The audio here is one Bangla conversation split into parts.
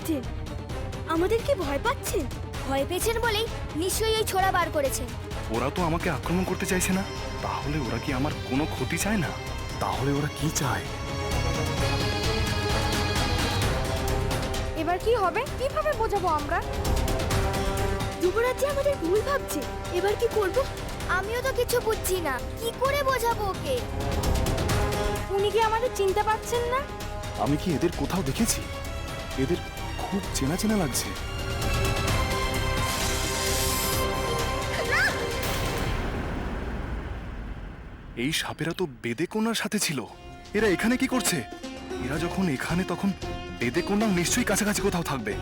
ভাবছেন? আমাদের কি ভয় পাচ্ছেন? ভয় পেয়েছেন বলেই নিশ্চয়ই ওই ছোড়া বার করেছেন। ওরা তো আমাকে আক্রমণ করতে চাইছে না, তাহলে ওরা কি আমার কোনো ক্ষতি চায় না? তাহলে ওরা কি চায়? এবার কি হবে? কিভাবে বোঝাবো আমরা? যুবরাজ যে আমাদের ভুল ভাবছে, এবার কি করব? আমিও তো কিছু বুঝছি না, কি করে বোঝাবো ওকে? উনি কি আমাদের চিনতে পারছেন না? আমি কি এদের কোথাও দেখেছি? এদের খুব চেনা চেনা লাগছে। এই সাপেরা তো বেদেকোনার সাথে ছিল। এরা এখানে কি করছে? এরা যখন এখানে, তখন বেদেকোনা নিশ্চয়ই কাছাকাছি কোথাও থাকবে।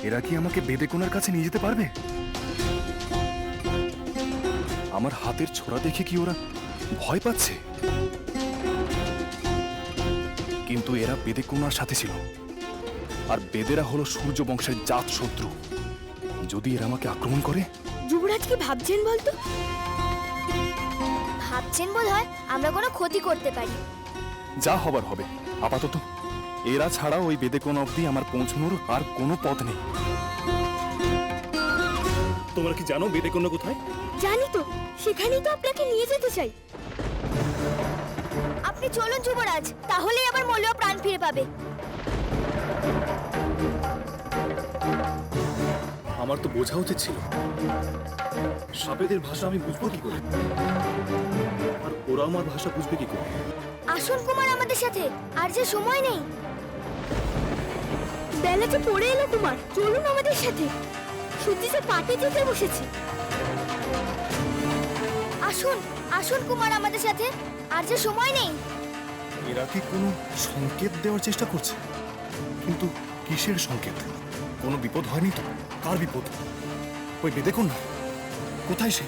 এরা কি আমাকে বেদেকোনার কাছে নিয়ে যেতে পারবে? আমার হাতের ছোরা দেখে কি ওরা ভয় পাচ্ছে? কিন্তু এরা বেদেকোনার সাথে ছিল, আর বেদেরা হলো সূর্য বংশের জাত শত্রু। যদি এরা আমাকে আক্রমণ করে? যুবরাজ কি ভাবছেন বলতো? ভাবছেন বোধ হয় আমরা কোনো ক্ষতি করতে পারি। যা হবার হবে। আপাতত এরা ছাড়া ওই বেদেকোনা অবধি আমার পৌঁছানোর আর কোনো পথ নেই। তোমরা কি জানো বেদেকোনা কোথায়? জানি তো, সেখানেই তো আপনাকে নিয়ে যেতে চাই। আপনি চলুন যুবরাজ, তাহলেই আবার মলুয়া প্রাণ ফিরে পাবে। আমার তো বোঝা উচিত ছিল। সাপেদের ভাষা আমি বুঝবো কি করে, আর ওরা আমার ভাষা বুঝবে কি করে? আসুন কুমার আমাদের সাথে, আর যে সময় নেই। বেলা যে পড়ে এলো কুমার, চলুন আমাদের সাথে। সূর্য যে পাটে যেতে বসেছে। আসুন আসুন কুমার আমাদের সাথে, আর যে সময় নেই। এরা কি কোনো সংকেত দেওয়ার চেষ্টা করছে? কিন্তু কিসের সংকেত? কোনো বিপদ হয়নি তো? কার বিপদ? ওই বেদেকোনা কোথায় সে?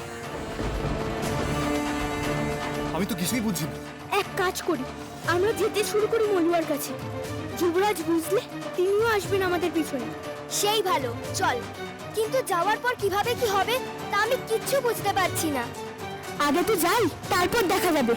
আমি তো কিছুই বুঝছি না। এক কাজ করি, আমরা যেতে শুরু করি মলুয়ার কাছে। যুবরাজ বুঝলে তিনিও আসবেন আমাদের পিছনে। সেই ভালো, চল। কিন্তু যাওয়ার পর কিভাবে কি হবে তা আমি কিচ্ছু বুঝতে পারছি না। আগে তো যাই, তারপর দেখা যাবে।